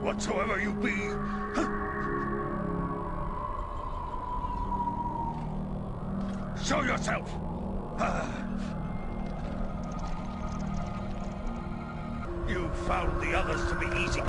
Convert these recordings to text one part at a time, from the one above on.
Whatsoever you be, show yourself! You found the others to be easy.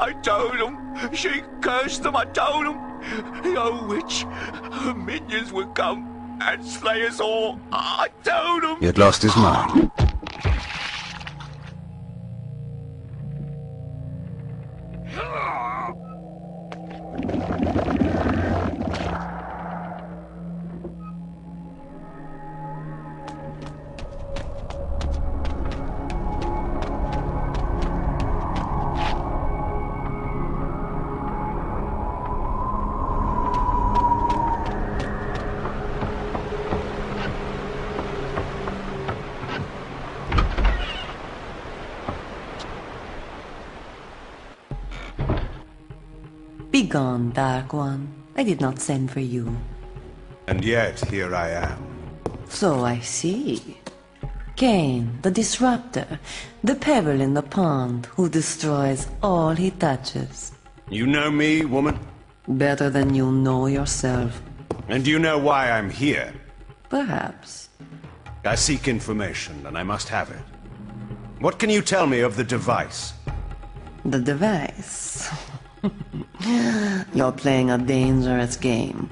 I told them. She cursed them, I told them. The old witch, her minions would come and slay us all. I told them. He had lost his mind. Begone, Dark One. I did not send for you. And yet, here I am. So I see. Kain, the disruptor, the pebble in the pond who destroys all he touches. You know me, woman? Better than you know yourself. And you know why I'm here? Perhaps. I seek information, and I must have it. What can you tell me of the device? The device. You're playing a dangerous game.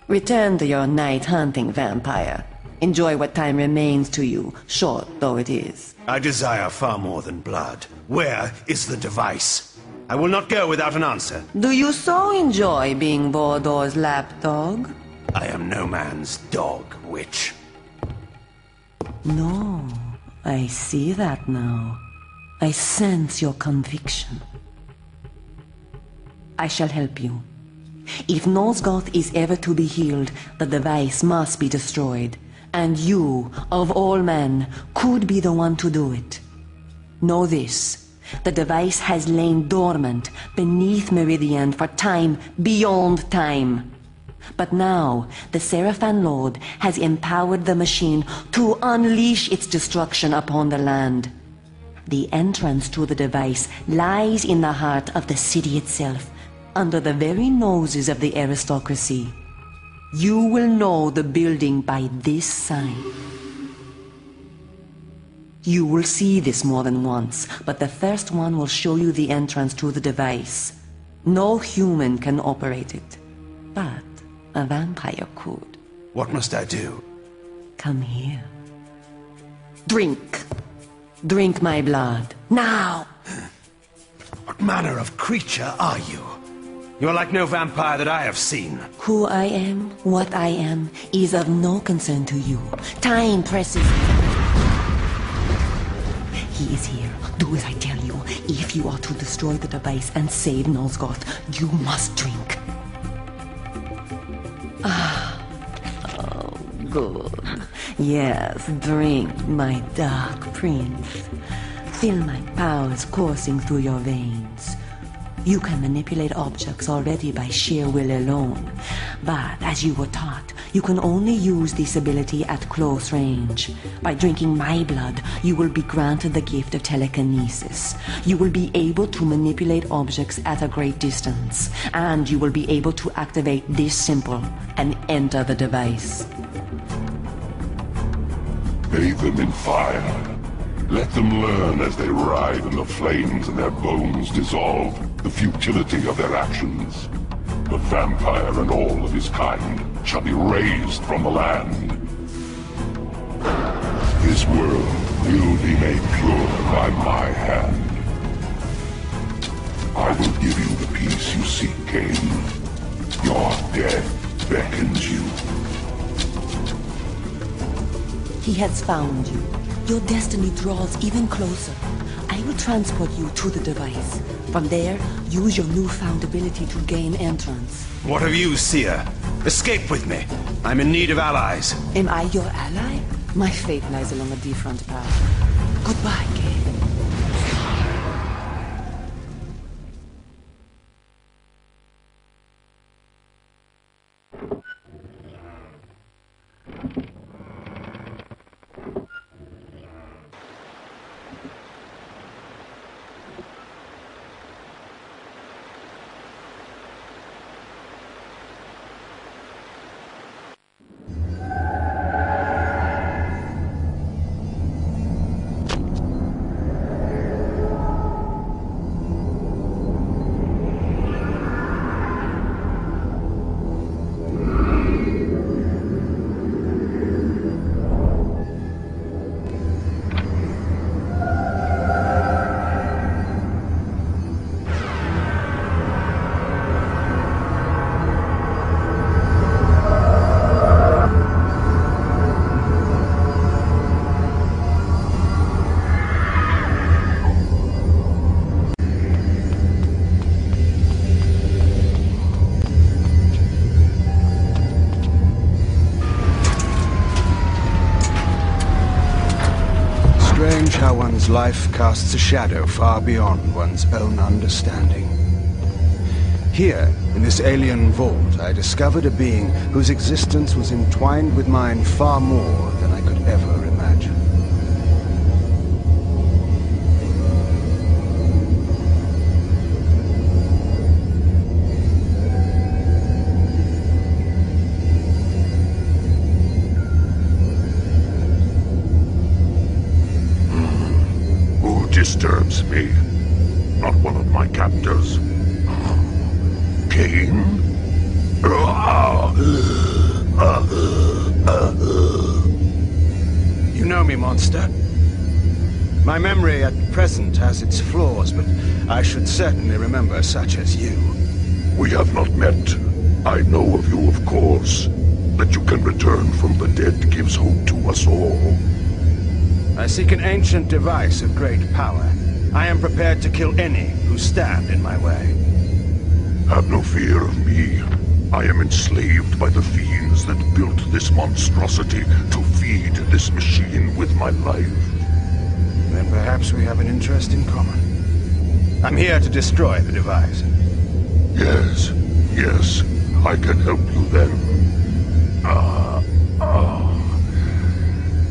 Return to your night hunting, vampire. Enjoy what time remains to you, short though it is. I desire far more than blood. Where is the device? I will not go without an answer. Do you so enjoy being Bordeaux's lapdog? I am no man's dog, witch. No, I see that now. I sense your conviction. I shall help you. If Nosgoth is ever to be healed, the device must be destroyed. And you, of all men, could be the one to do it. Know this. The device has lain dormant beneath Meridian for time beyond time. But now, the Seraphan Lord has empowered the machine to unleash its destruction upon the land. The entrance to the device lies in the heart of the city itself, under the very noses of the aristocracy. You will know the building by this sign. You will see this more than once, but the first one will show you the entrance to the device. No human can operate it, but a vampire could. What must I do? Come here. Drink. Drink my blood. Now! What manner of creature are you? You're like no vampire that I have seen. Who I am, what I am, is of no concern to you. Time presses. He is here. Do as I tell you. If you are to destroy the device and save Nosgoth, you must drink. Oh, good. Yes, drink, my dark prince. Feel my powers coursing through your veins. You can manipulate objects already by sheer will alone. But, as you were taught, you can only use this ability at close range. By drinking my blood, you will be granted the gift of telekinesis. You will be able to manipulate objects at a great distance. And you will be able to activate this symbol and enter the device. Bathe them in fire. Let them learn as they ride in the flames and their bones dissolve the futility of their actions. The vampire and all of his kind shall be raised from the land. This world will be made pure by my hand. I will give you the peace you seek, Kain. Your death beckons you. He has found you. Your destiny draws even closer. I will transport you to the device. From there, use your newfound ability to gain entrance. What of you, seer? Escape with me. I'm in need of allies. Am I your ally? My fate lies along a different path. Goodbye, Kain. life casts a shadow far beyond one's own understanding. Here, in this alien vault, I discovered a being whose existence was entwined with mine far more than I could ever imagine. Who disturbs me? Not one of my captors. Kain? You know me, monster. My memory at present has its flaws, but I should certainly remember such as you. We have not met. I know of you, of course. That you can return from the dead gives hope to us all. I seek an ancient device of great power. I am prepared to kill any who stand in my way. Have no fear of me. I am enslaved by the fiends that built this monstrosity to feed this machine with my life. Then perhaps we have an interest in common. I'm here to destroy the device. Yes, I can help you then.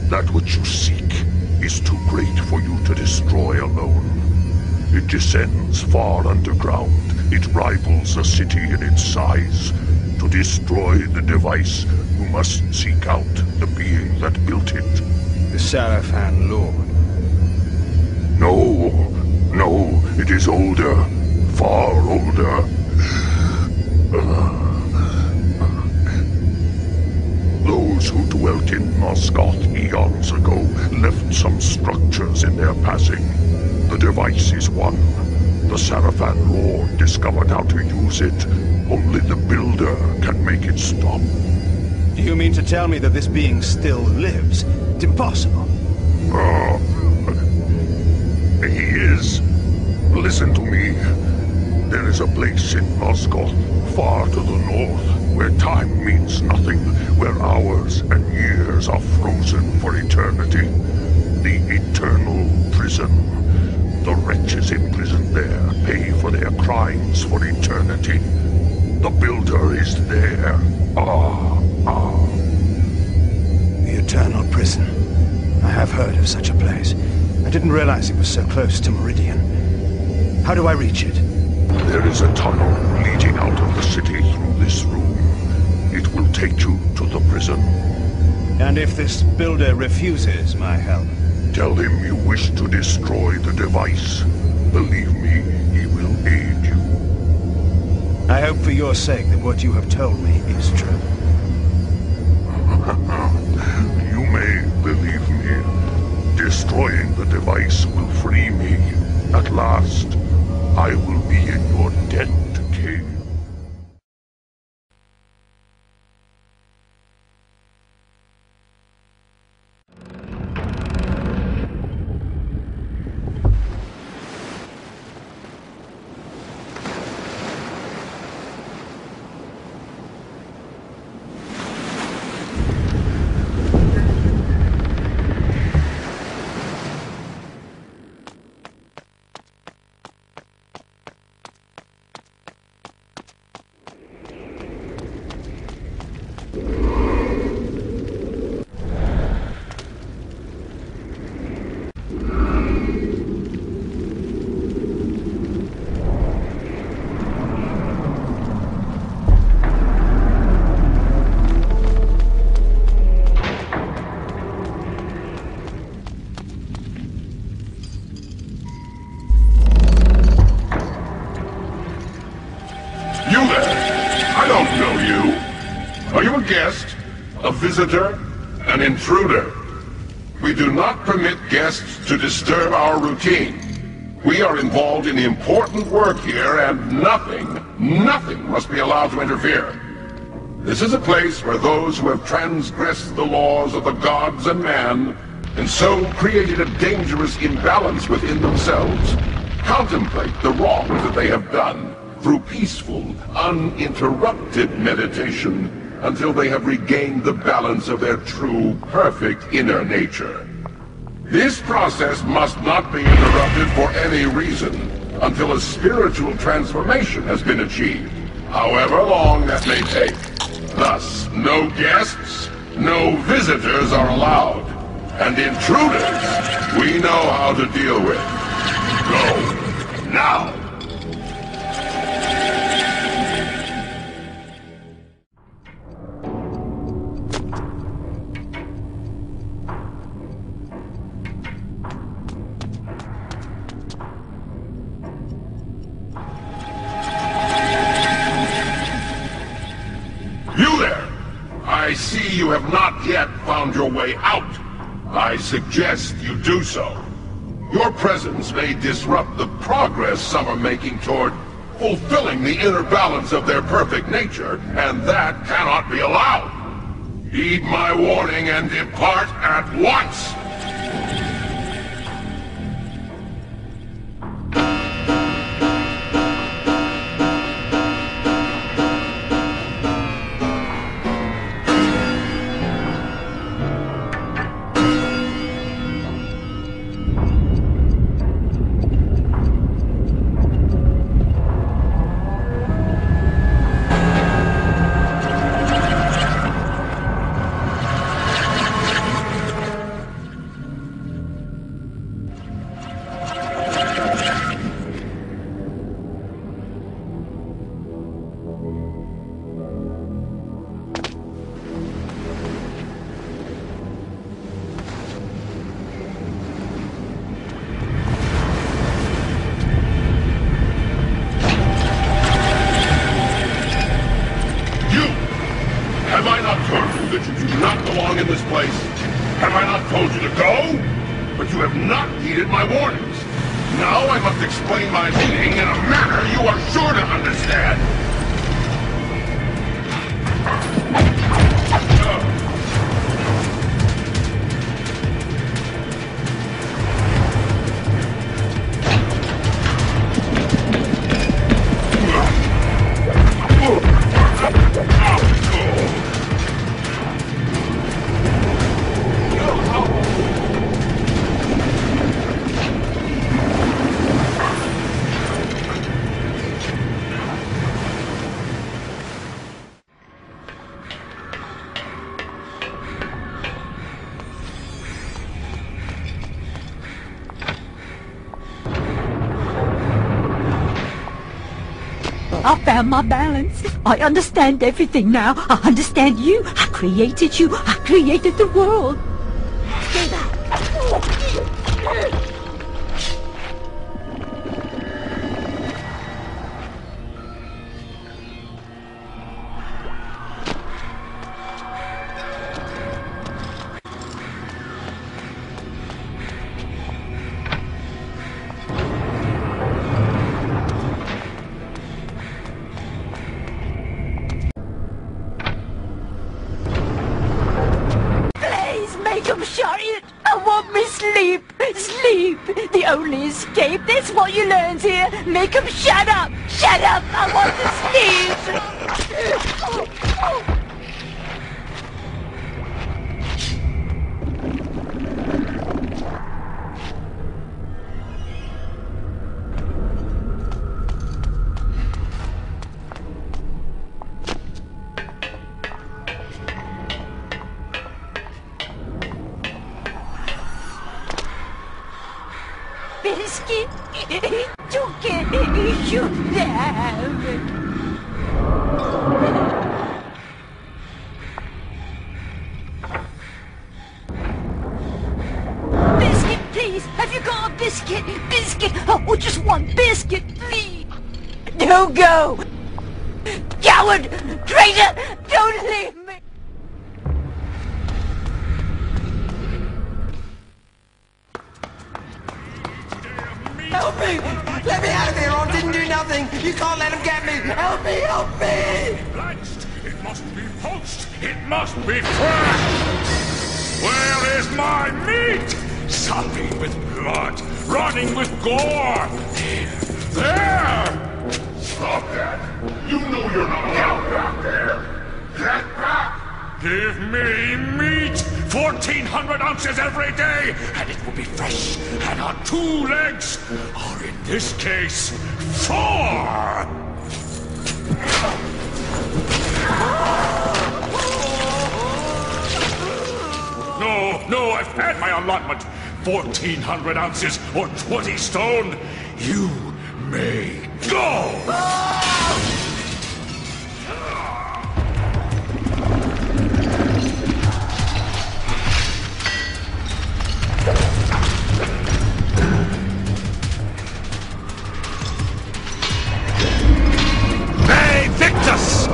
That which you seek is too great for you to destroy alone. It descends far underground. It rivals a city in its size. To destroy the device, you must seek out the being that built it. The Sarafan Lord. No, it is older. Far older. Those who dwelt in Nosgoth eons ago left some structures in their passing. The device is one. The Sarafan Lord discovered how to use it. Only the Builder can make it stop. Do you mean to tell me that this being still lives? It's impossible. He is. Listen to me. There is a place in Nosgoth, far to the north, where time means nothing, where hours and years are frozen for eternity. The Eternal Prison. The wretches imprisoned there pay for their crimes for eternity. The Builder is there. The Eternal Prison. I have heard of such a place. I didn't realize it was so close to Meridian. How do I reach it? There is a tunnel leading out of the city through this room. It will take you to the prison. And if this Builder refuses my help? Tell him you wish to destroy the device. Believe me, he will aid you. I hope for your sake that what you have told me is true. You may believe me. Destroying the device will free me. At last, I will be in your debt, Kain. A visitor, an intruder. We do not permit guests to disturb our routine. We are involved in important work here, and nothing must be allowed to interfere. This is a place where those who have transgressed the laws of the gods and man, and so created a dangerous imbalance within themselves, contemplate the wrongs that they have done through peaceful, uninterrupted meditation until they have regained the balance of their true, perfect inner nature. This process must not be interrupted for any reason until a spiritual transformation has been achieved, however long that may take. Thus, no guests, no visitors are allowed, and intruders we know how to deal with. Go, now! I see you have not yet found your way out. I suggest you do so. Your presence may disrupt the progress some are making toward fulfilling the inner balance of their perfect nature, and that cannot be allowed. Heed my warning and depart at once! That you do not belong in this place? Have I not told you to go? But you have not heeded my warnings. Now I must explain my meaning in a manner you are sure to understand. I found my balance. I understand everything now. I understand you. I created you. I created the world. Stay back. Shut it! I want me sleep! Sleep! The only escape! That's what you learned here! Make him shut up! Shut up! I want to sleep! Biscuit, took it, you have. Biscuit, please, have you got a biscuit? Biscuit, oh, just one biscuit, please. Don't go. Coward, traitor, don't leave me. Help me! Let me out of here! I didn't do nothing! You can't let him get me! Help me! Help me! Blanched! It must be poached! It must be fresh! Where is my meat? Sopping with blood, running with gore! There! Stop that! You know you're not allowed back there! Get back! Give me meat 1,400 ounces every day, and it will be fresh and on 2 legs, or in this case, 4! No, I've had my allotment. 1,400 ounces or 20 stone. You may go! Hey, Victus!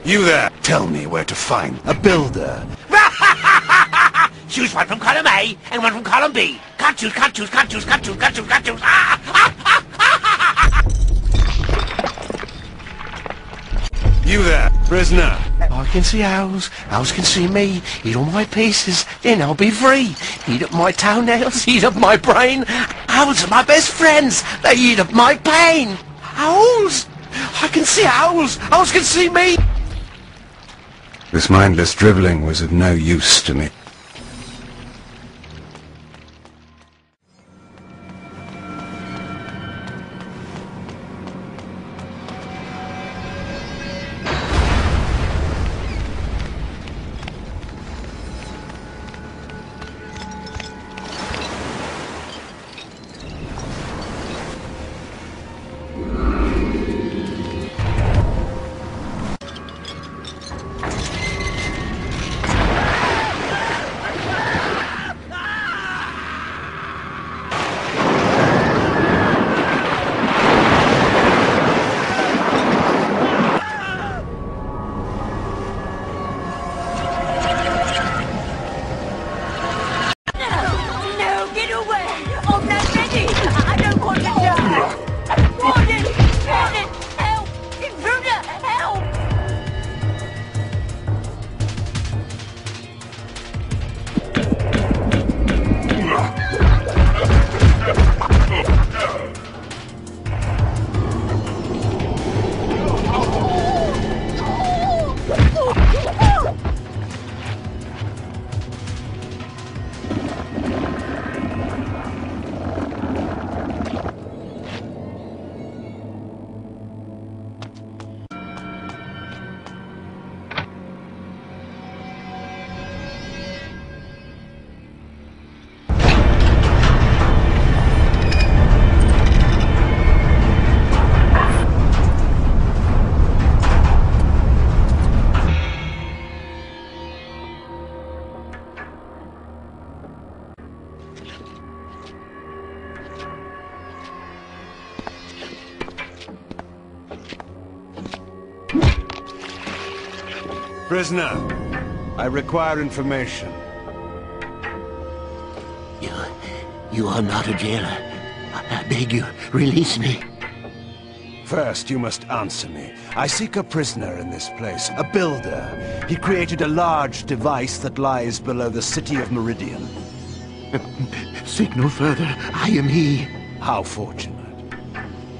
You there, tell me where to find a builder. Choose one from column A and one from column B. Can't choose, can't choose, can't choose, can't choose, can't choose, can't choose. You there, prisoner. I can see owls, owls can see me. Eat all my pieces, then I'll be free. Eat up my toenails, eat up my brain. Owls are my best friends, they eat up my pain. Owls! I can see owls, owls can see me. This mindless drivelling was of no use to me. Prisoner, I require information. You are not a jailer. I beg you, release me. First, you must answer me. I seek a prisoner in this place, a builder. He created a large device that lies below the city of Meridian. Seek no further. I am he. How fortunate.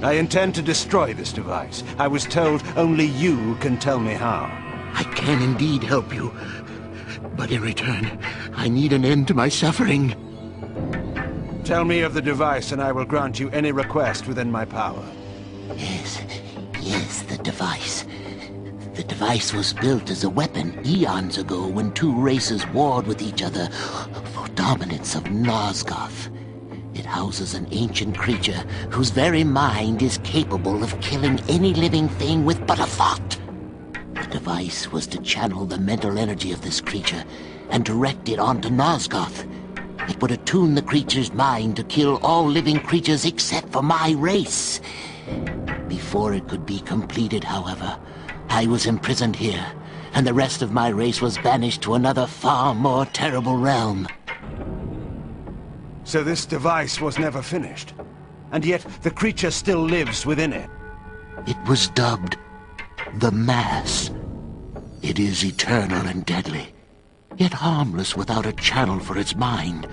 I intend to destroy this device. I was told only you can tell me how. I can indeed help you. But in return, I need an end to my suffering. Tell me of the device and I will grant you any request within my power. Yes, the device. The device was built as a weapon eons ago when two races warred with each other for dominance of Nosgoth. It houses an ancient creature whose very mind is capable of killing any living thing with but a thought. The device was to channel the mental energy of this creature and direct it onto Nosgoth. It would attune the creature's mind to kill all living creatures except for my race. Before it could be completed, however, I was imprisoned here, and the rest of my race was banished to another far more terrible realm. So this device was never finished, and yet the creature still lives within it. It was dubbed the Mass. It is eternal and deadly, yet harmless without a channel for its mind.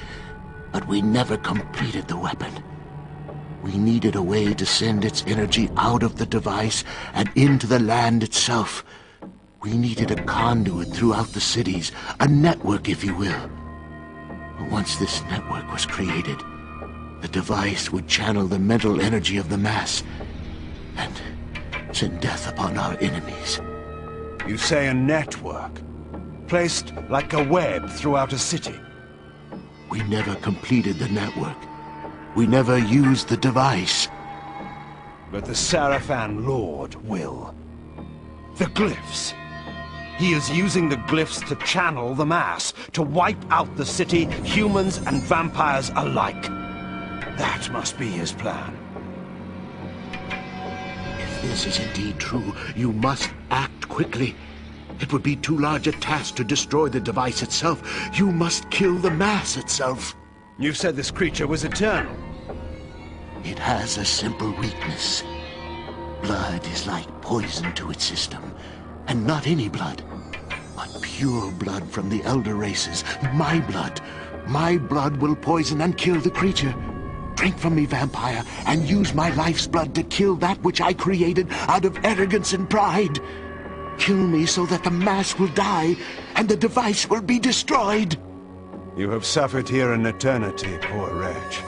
But we never completed the weapon. We needed a way to send its energy out of the device and into the land itself. We needed a conduit throughout the cities, a network, if you will. Once this network was created, the device would channel the mental energy of the Mass and send death upon our enemies. You say a network, placed like a web throughout a city. We never completed the network. We never used the device. But the Sarafan Lord will. The glyphs. He is using the glyphs to channel the Mass, to wipe out the city, humans and vampires alike. That must be his plan. If this is indeed true, you must act quickly. It would be too large a task to destroy the device itself. You must kill the Mass itself. You said this creature was eternal. It has a simple weakness. Blood is like poison to its system. And not any blood, but pure blood from the elder races. My blood. My blood will poison and kill the creature. Drink from me, vampire, and use my life's blood to kill that which I created out of arrogance and pride. Kill me so that the Mass will die, and the device will be destroyed. You have suffered here in eternity, poor wretch.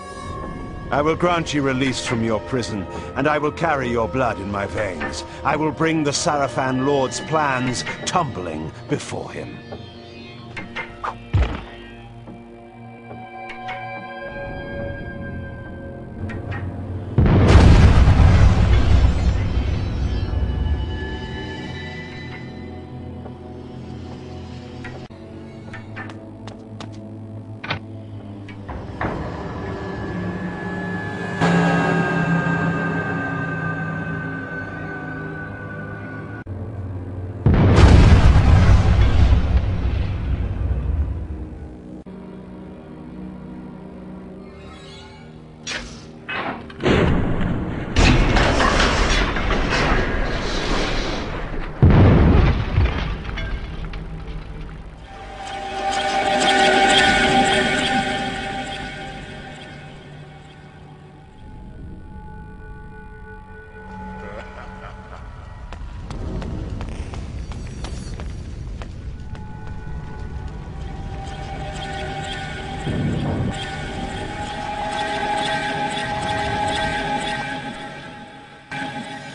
I will grant you release from your prison, and I will carry your blood in my veins. I will bring the Sarafan Lord's plans tumbling before him.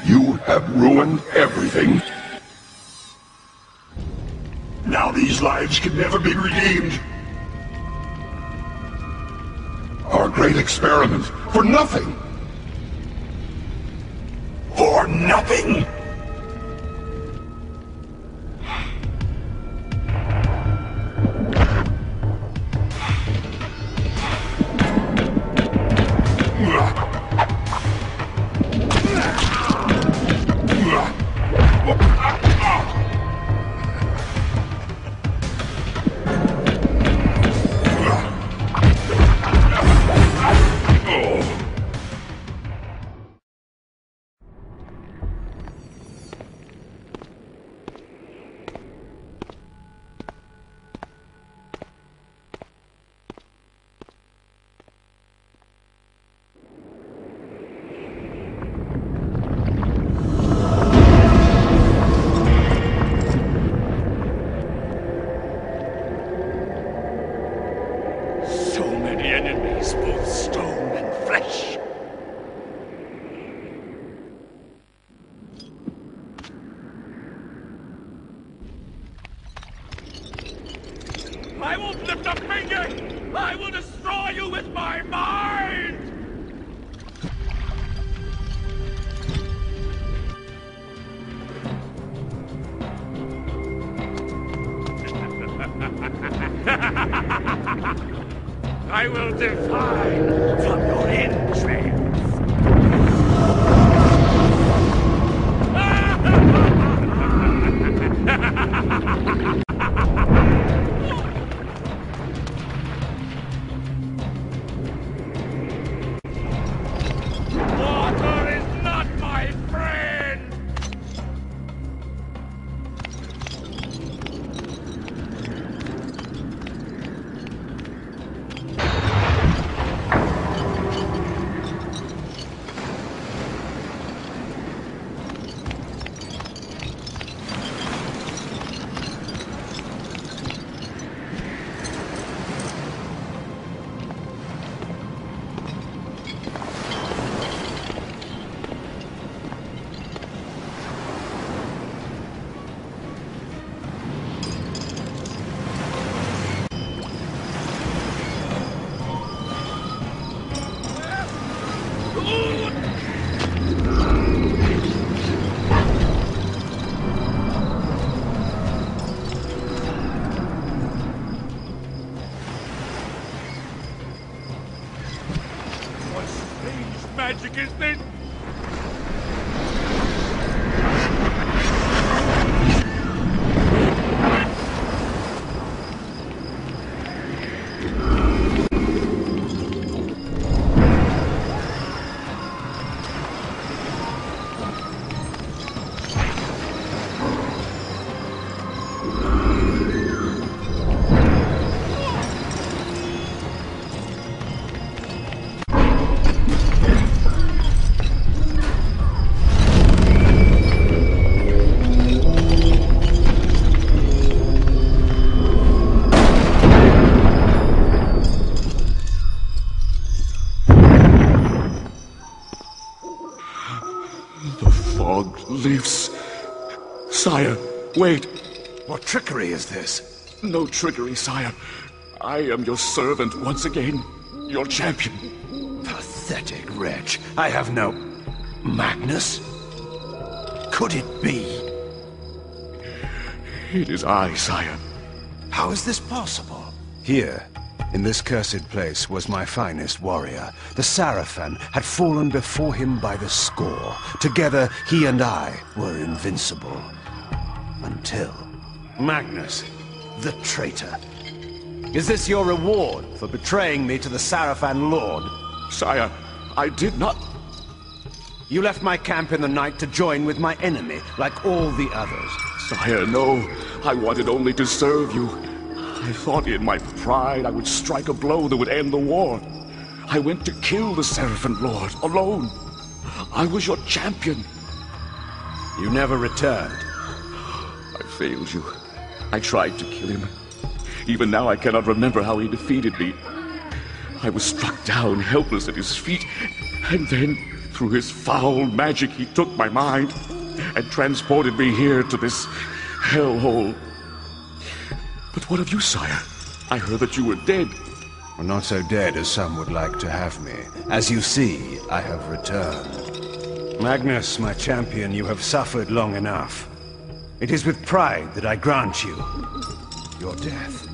You have ruined everything. Now these lives can never be redeemed. Our great experiment, for nothing. For nothing! is both stone and flesh. I won't lift a finger! I will destroy you with my mind! I will divine from your entrails. Water is not my friend! What strange magic is this? The fog lifts. Sire, wait. What trickery is this? No trickery, sire. I am your servant once again. Your champion. Pathetic wretch. I have no... Magnus? Could it be? It is I, sire. How is this possible? Here, in this cursed place, was my finest warrior. The Sarafan had fallen before him by the score. Together, he and I were invincible. Until... Magnus, the traitor. Is this your reward for betraying me to the Sarafan Lord? Sire, I did not... You left my camp in the night to join with my enemy, like all the others. Sire, no. I wanted only to serve you. I thought in my pride I would strike a blow that would end the war. I went to kill the Seraphim Lord, alone. I was your champion. You never returned. I failed you. I tried to kill him. Even now I cannot remember how he defeated me. I was struck down, helpless at his feet, and then, through his foul magic, he took my mind and transported me here to this hellhole. But what of you, sire? I heard that you were dead. Well, not so dead as some would like to have me. As you see, I have returned. Magnus, my champion, you have suffered long enough. It is with pride that I grant you your death.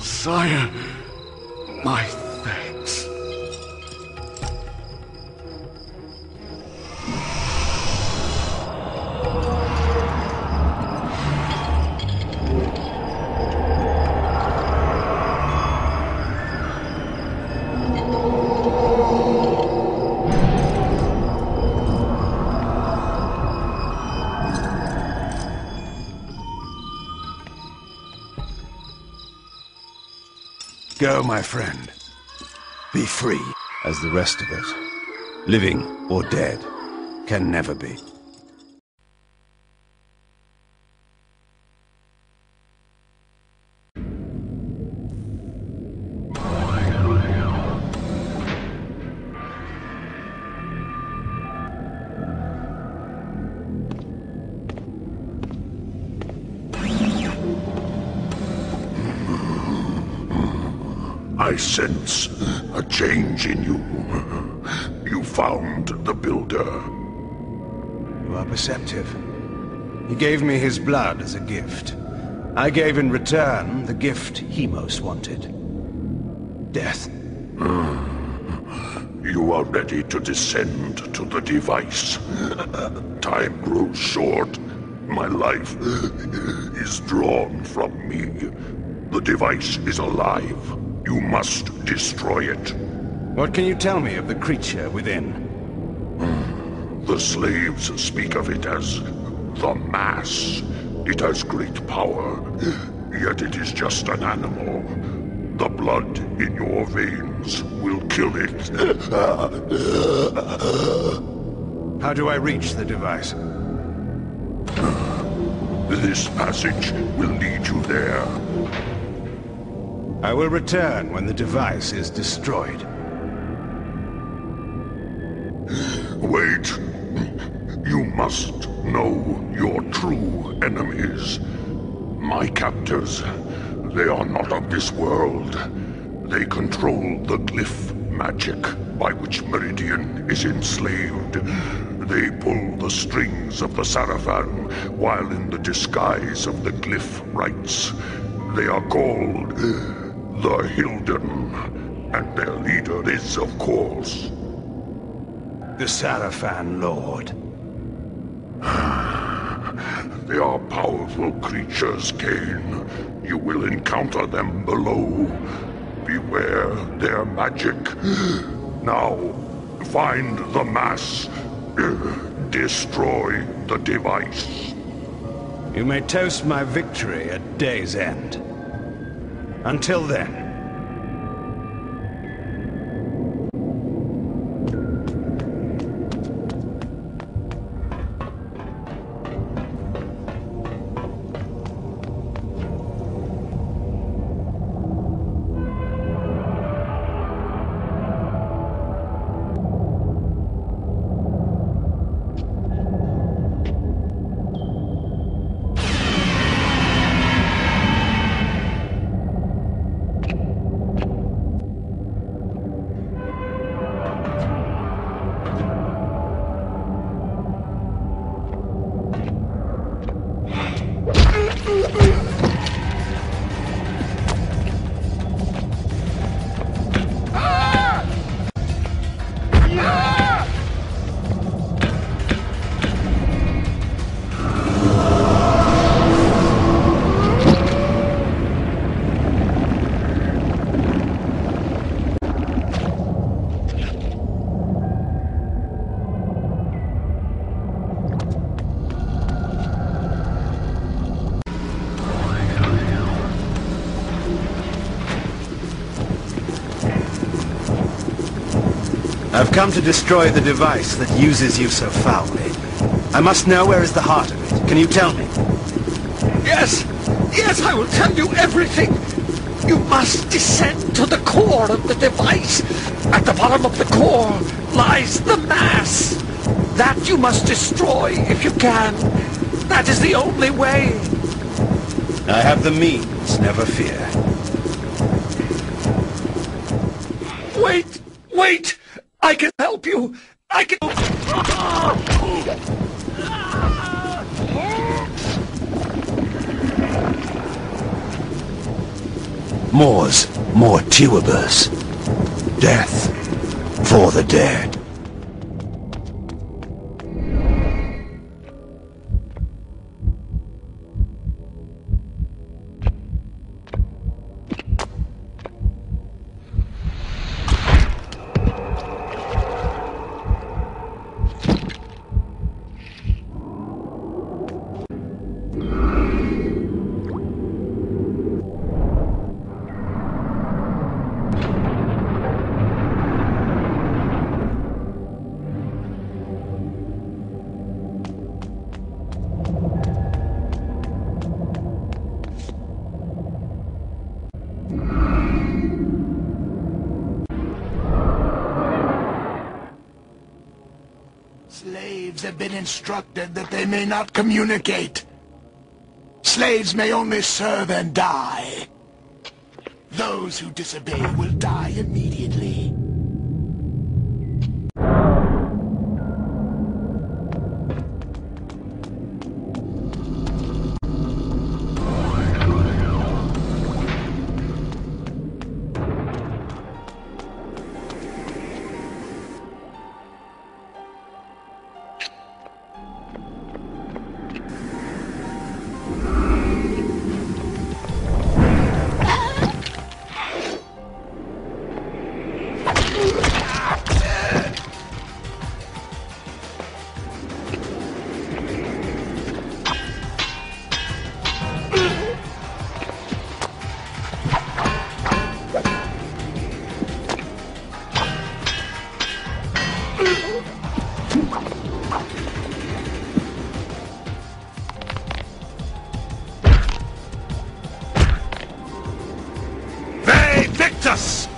Sire, my thanks. Go, my friend. Be free, as the rest of us, living or dead, can never be. I sense a change in you. You found the Builder. You are perceptive. He gave me his blood as a gift. I gave in return the gift he most wanted. Death. You are ready to descend to the device. Time grows short. My life is drawn from me. The device is alive. You must destroy it. What can you tell me of the creature within? The slaves speak of it as the Mass. It has great power, yet it is just an animal. The blood in your veins will kill it. How do I reach the device? This passage will lead you there. I will return when the device is destroyed. Wait. You must know your true enemies. My captors, they are not of this world. They control the glyph magic by which Meridian is enslaved. They pull the strings of the Sarafan while in the disguise of the glyph rites. They are called the Hilden, and their leader is, of course, the Sarafan Lord. They are powerful creatures, Kain. You will encounter them below. Beware their magic. Now, find the Mass. Destroy the device. You may toast my victory at day's end. Until then. I've come to destroy the device that uses you so foully. I must know where is the heart of it. Can you tell me? Yes! Yes, I will tell you everything! You must descend to the core of the device. At the bottom of the core lies the Mass. That you must destroy if you can. That is the only way. I have the means, never fear. Wait! Wait! I can help you! I can... Mors, more Tuabers. Death for the dead. Slaves have been instructed that they may not communicate. Slaves may only serve and die. The Those who disobey will die immediately. Victus!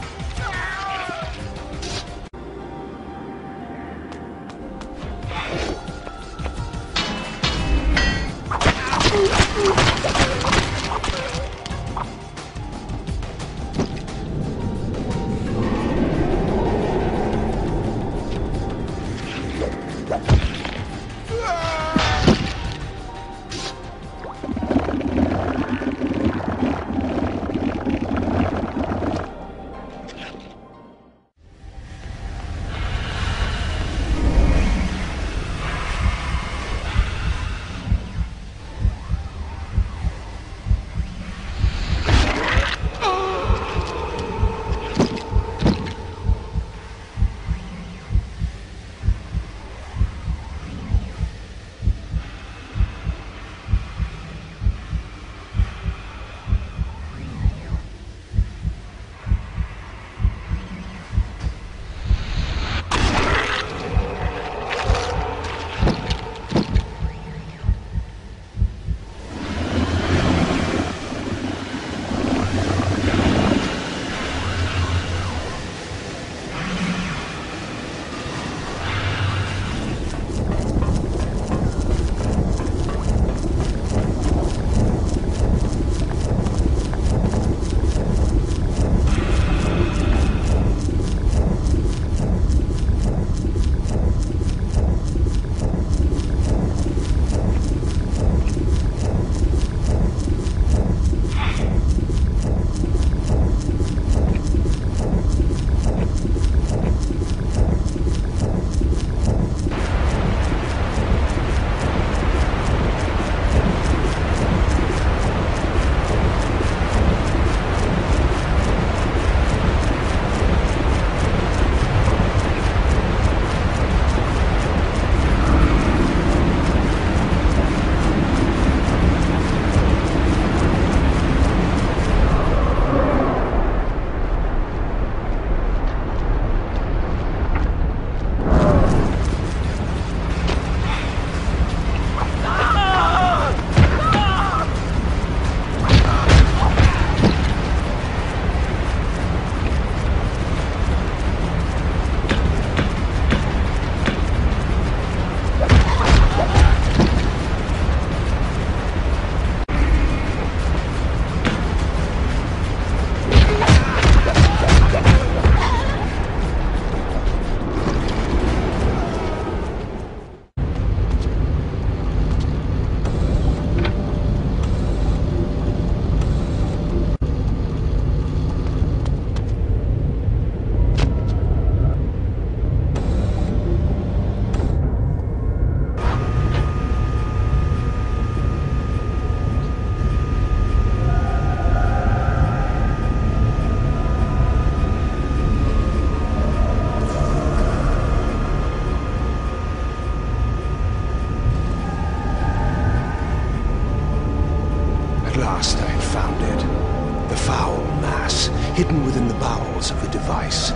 hidden within the bowels of the device.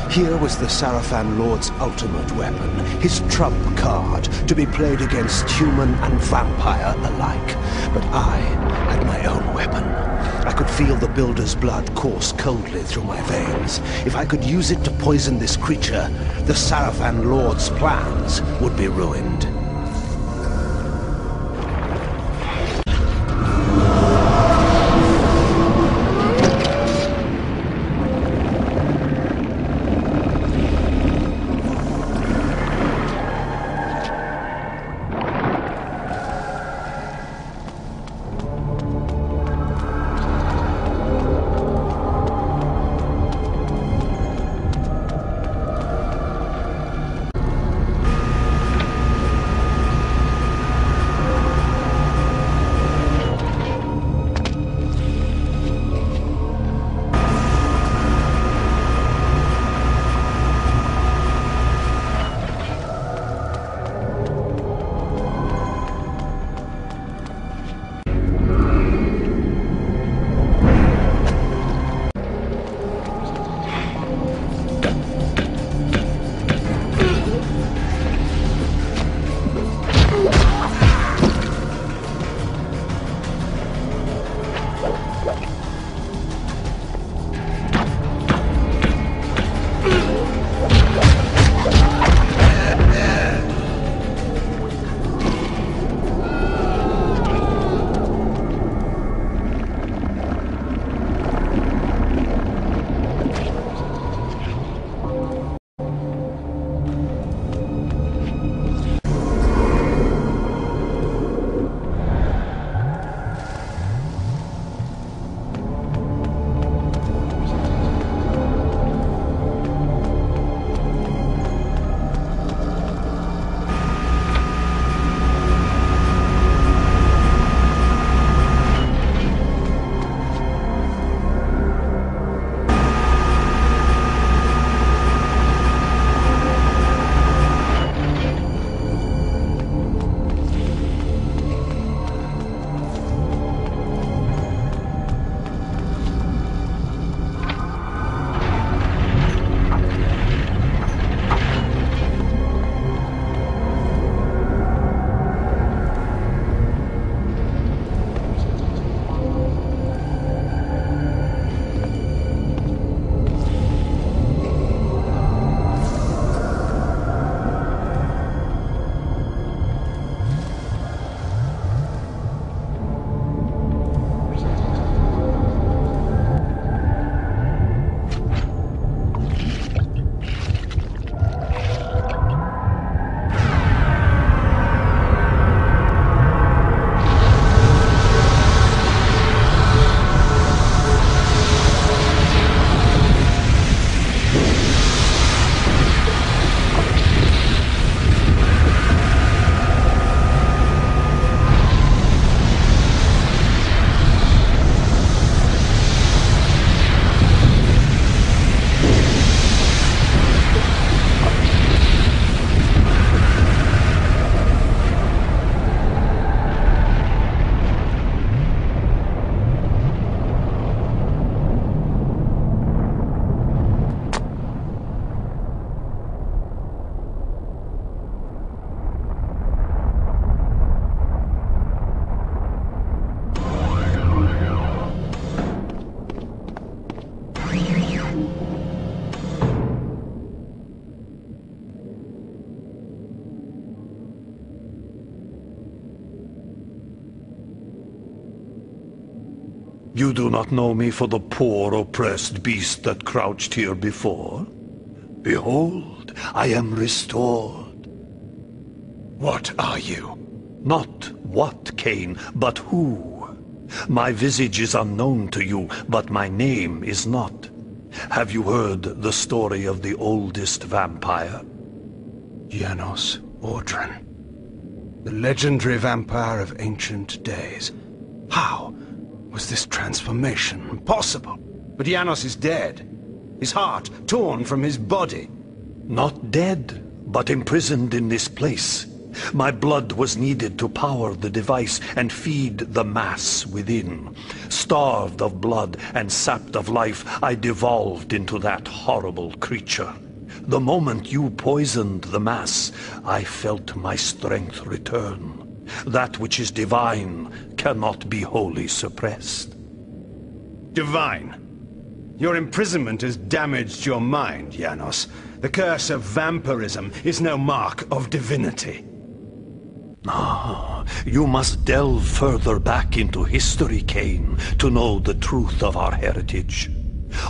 Here was the Sarafan Lord's ultimate weapon, his trump card, to be played against human and vampire alike. But I had my own weapon. I could feel the Builder's blood course coldly through my veins. If I could use it to poison this creature, the Sarafan Lord's plans would be ruined. You do not know me for the poor, oppressed beast that crouched here before? Behold, I am restored. What are you? Not what, Kain, but who. My visage is unknown to you, but my name is not. Have you heard the story of the oldest vampire? Janos Audron. The legendary vampire of ancient days. How was this transformation possible? But Janos is dead. His heart torn from his body. Not dead, but imprisoned in this place. My blood was needed to power the device and feed the mass within. Starved of blood and sapped of life, I devolved into that horrible creature. The moment you poisoned the mass, I felt my strength return. That which is divine cannot be wholly suppressed. Divine? Your imprisonment has damaged your mind, Janos. The curse of vampirism is no mark of divinity. Ah, you must delve further back into history, Kain, to know the truth of our heritage.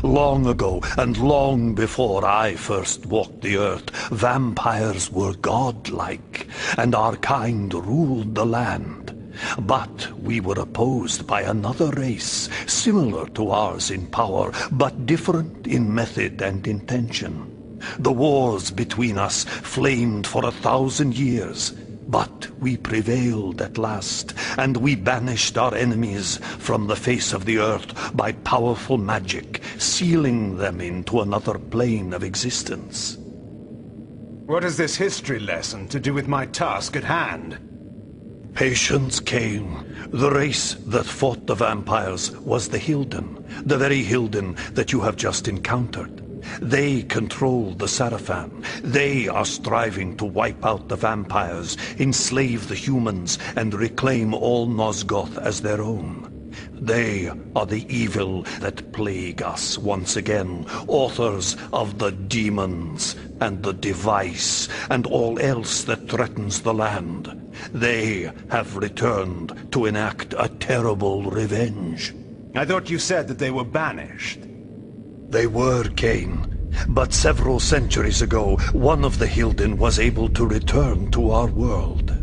Long ago, and long before I first walked the earth, vampires were godlike, and our kind ruled the land. But we were opposed by another race, similar to ours in power, but different in method and intention. The wars between us flamed for 1,000 years, but we prevailed at last, and we banished our enemies from the face of the earth by powerful magic, sealing them into another plane of existence. What has this history lesson to do with my task at hand? Patience, Kain. The race that fought the vampires was the Hilden, the very Hilden that you have just encountered. They control the Sarafan. They are striving to wipe out the vampires, enslave the humans, and reclaim all Nosgoth as their own. They are the evil that plague us once again, authors of the demons and the device and all else that threatens the land. They have returned to enact a terrible revenge. I thought you said that they were banished. They were, Kain. But several centuries ago, one of the Hilden was able to return to our world.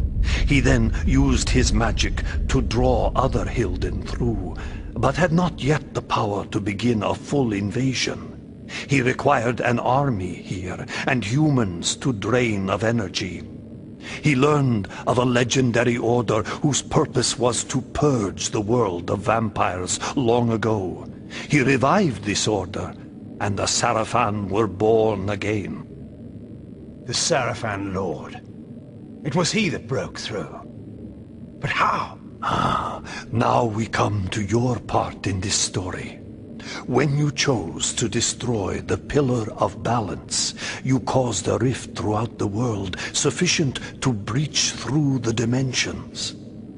He then used his magic to draw other Hilden through, but had not yet the power to begin a full invasion. He required an army here, and humans to drain of energy. He learned of a legendary order whose purpose was to purge the world of vampires long ago. He revived this order, and the Sarafan were born again. The Sarafan Lord. It was he that broke through. But how? Now we come to your part in this story. When you chose to destroy the Pillar of Balance, you caused a rift throughout the world sufficient to breach through the dimensions.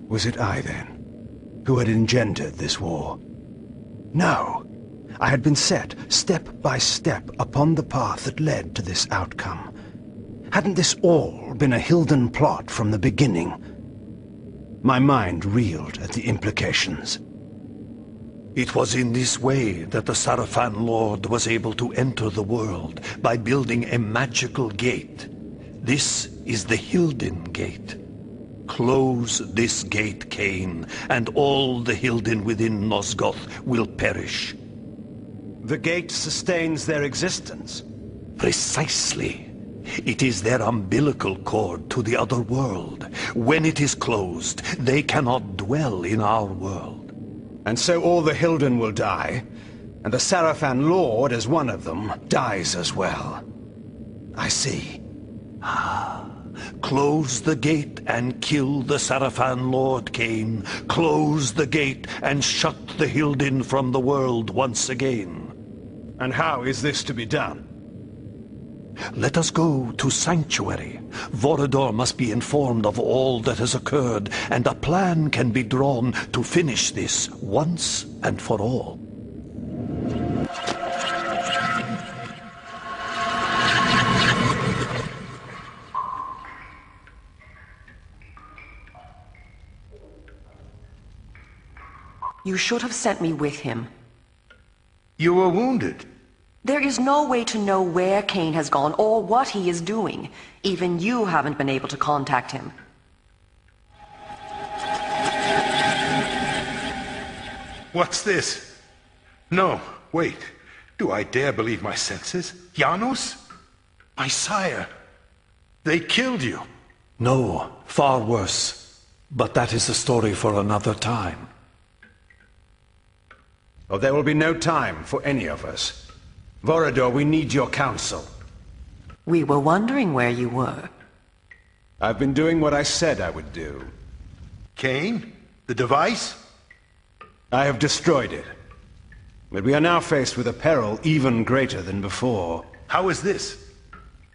Was it I, then, who had engendered this war? No. I had been set, step by step, upon the path that led to this outcome. Hadn't this all been a Hilden plot from the beginning? My mind reeled at the implications. It was in this way that the Sarafan Lord was able to enter the world, by building a magical gate. This is the Hilden Gate. Close this gate, Kain, and all the Hilden within Nosgoth will perish. The gate sustains their existence. Precisely. It is their umbilical cord to the other world. When it is closed, they cannot dwell in our world. And so all the Hilden will die, and the Sarafan Lord, as one of them, dies as well. I see. Close the gate and kill the Sarafan Lord, Kain. Close the gate and shut the Hilden from the world once again. And how is this to be done? Let us go to Sanctuary. Vorador must be informed of all that has occurred, and a plan can be drawn to finish this once and for all. You should have sent me with him. You were wounded. There is no way to know where Kain has gone or what he is doing. Even you haven't been able to contact him. What's this? No, wait. Do I dare believe my senses? Janos? My sire. They killed you. No, far worse. But that is a story for another time. Oh, there will be no time for any of us. Vorador, we need your counsel. We were wondering where you were. I've been doing what I said I would do. Kain? The device? I have destroyed it. But we are now faced with a peril even greater than before. How is this?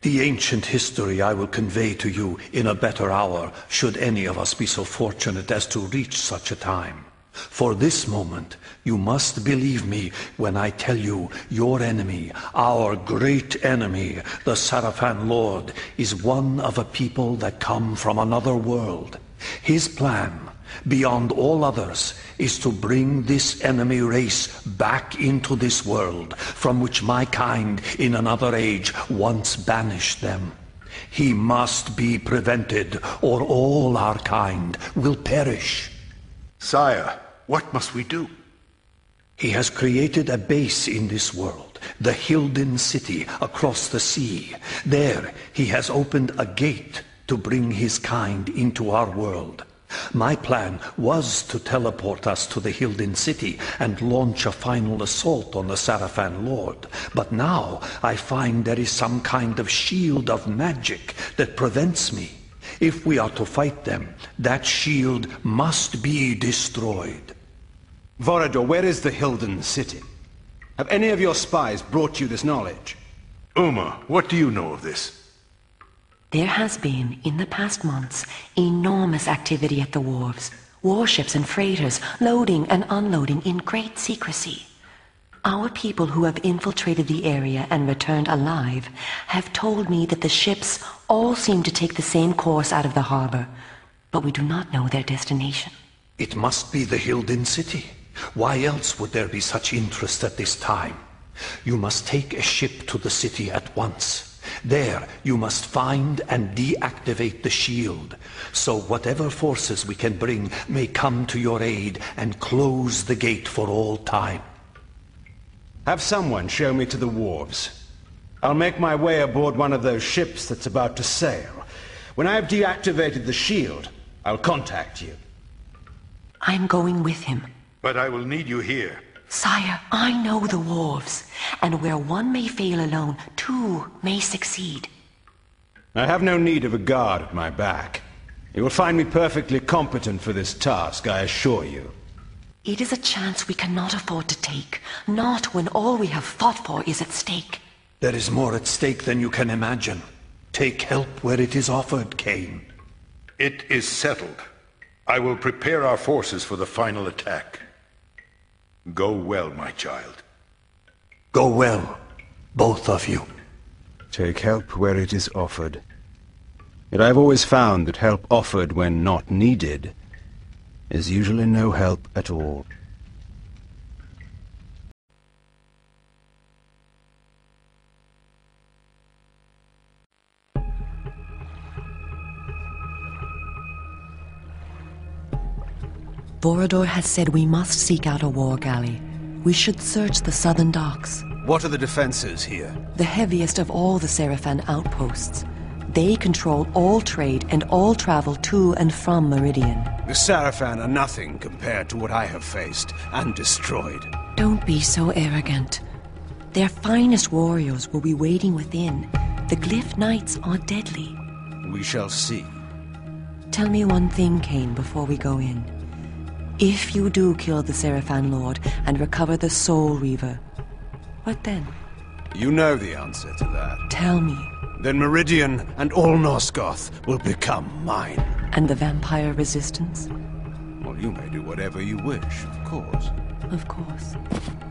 The ancient history I will convey to you in a better hour, should any of us be so fortunate as to reach such a time. For this moment, you must believe me when I tell you your enemy, our great enemy, the Sarafan Lord, is one of a people that come from another world. His plan, beyond all others, is to bring this enemy race back into this world, from which my kind in another age once banished them. He must be prevented, or all our kind will perish. Sire, what must we do? He has created a base in this world, the Hilden City across the sea. There, he has opened a gate to bring his kind into our world. My plan was to teleport us to the Hilden City and launch a final assault on the Sarafan Lord. But now I find there is some kind of shield of magic that prevents me. If we are to fight them, that shield must be destroyed. Vorador, where is the Hilden City? Have any of your spies brought you this knowledge? Uma, what do you know of this? There has been, in the past months, enormous activity at the wharves. Warships and freighters loading and unloading in great secrecy. Our people who have infiltrated the area and returned alive have told me that the ships all seem to take the same course out of the harbor, but we do not know their destination. It must be the Hilden City. Why else would there be such interest at this time? You must take a ship to the city at once. There, you must find and deactivate the shield, so whatever forces we can bring may come to your aid and close the gate for all time. Have someone show me to the wharves. I'll make my way aboard one of those ships that's about to sail. When I've deactivated the shield, I'll contact you. I'm going with him. But I will need you here. Sire, I know the wharves, and where one may fail alone, two may succeed. I have no need of a guard at my back. You will find me perfectly competent for this task, I assure you. It is a chance we cannot afford to take, not when all we have fought for is at stake. There is more at stake than you can imagine. Take help where it is offered, Kain. It is settled. I will prepare our forces for the final attack. Go well, my child. Go well, both of you. Take help where it is offered. Yet I've always found that help offered when not needed is usually no help at all. Vorador has said we must seek out a war galley. We should search the southern docks. What are the defenses here? The heaviest of all the Sarafan outposts. They control all trade and all travel to and from Meridian. The Sarafan are nothing compared to what I have faced and destroyed. Don't be so arrogant. Their finest warriors will be waiting within. The Glyph Knights are deadly. We shall see. Tell me one thing, Kain, before we go in. If you do kill the Sarafan Lord and recover the Soul Reaver, what then? You know the answer to that. Tell me. Then Meridian and all Nosgoth will become mine. And the vampire resistance? Well, you may do whatever you wish, of course. Of course.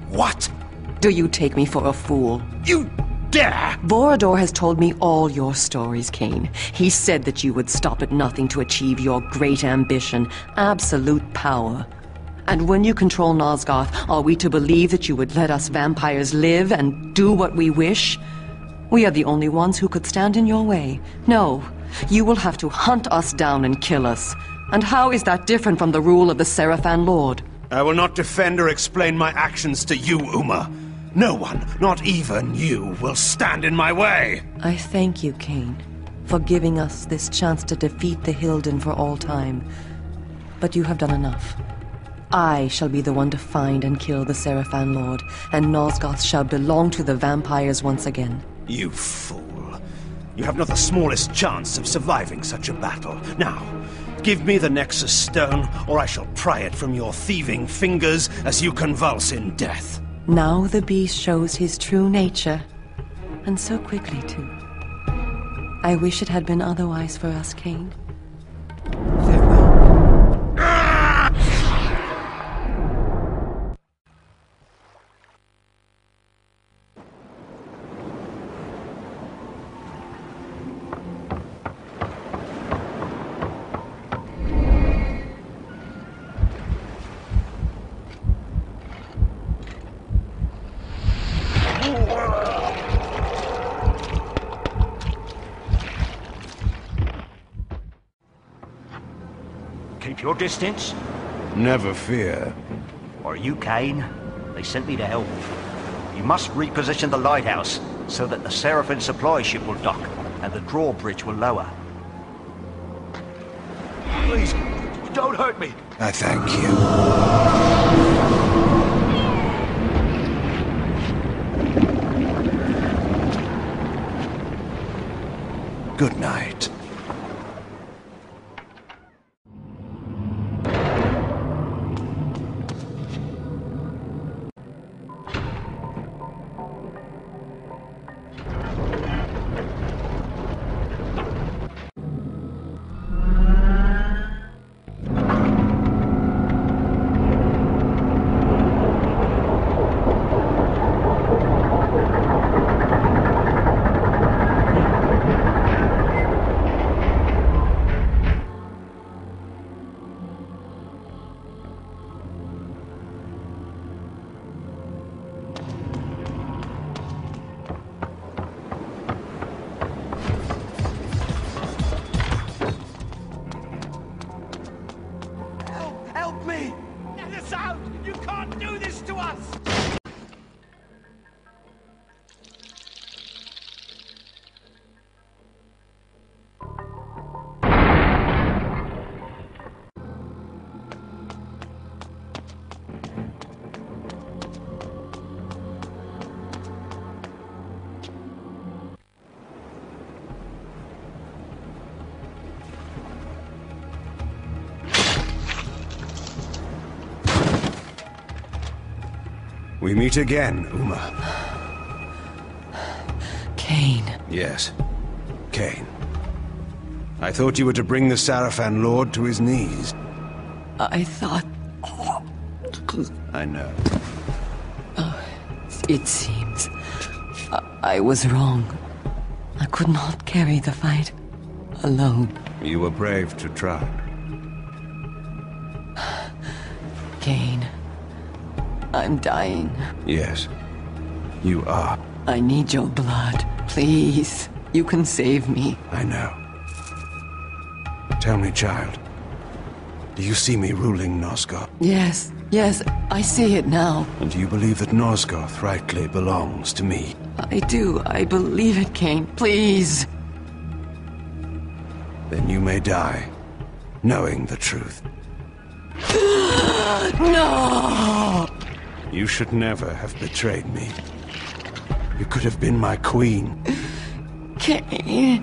What? Do you take me for a fool? You dare! Vorador has told me all your stories, Kain. He said that you would stop at nothing to achieve your great ambition, absolute power. And when you control Nosgoth, are we to believe that you would let us vampires live and do what we wish? We are the only ones who could stand in your way. No, you will have to hunt us down and kill us. And how is that different from the rule of the Seraphan Lord? I will not defend or explain my actions to you, Uma. No one, not even you, will stand in my way. I thank you, Kain, for giving us this chance to defeat the Hilden for all time. But you have done enough. I shall be the one to find and kill the Seraphan Lord, and Nosgoth shall belong to the vampires once again. You fool. You have not the smallest chance of surviving such a battle. Now, give me the Nexus Stone, or I shall pry it from your thieving fingers as you convulse in death. Now the beast shows his true nature. And so quickly, too. I wish it had been otherwise for us, Kain. Keep your distance. Never fear. Are you Kain? They sent me to help. You must reposition the lighthouse so that the Seraphin supply ship will dock and the drawbridge will lower. Please, don't hurt me. I thank you. Good night. Help me! Let us out! You can't do this to us! We meet again, Uma. Kain. Yes, Kain. I thought you were to bring the Seraphan Lord to his knees. I thought... I know. It seems... I was wrong. I could not carry the fight alone. You were brave to try. Kain, I'm dying. Yes, you are. I need your blood. Please, you can save me. I know. Tell me, child. Do you see me ruling Nosgoth? Yes, I see it now. And do you believe that Nosgoth rightly belongs to me? I do. I believe it, Kain. Please. Then you may die, knowing the truth. No! You should never have betrayed me. You could have been my queen. Kain.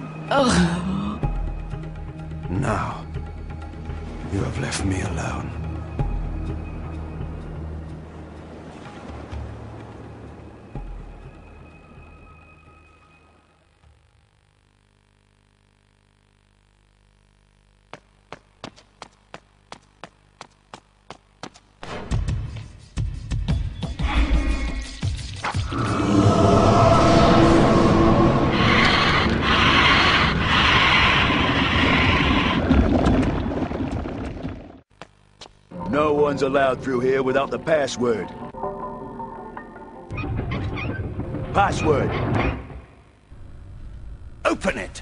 Now, you have left me alone. one's allowed through here without the password. Password. Open it!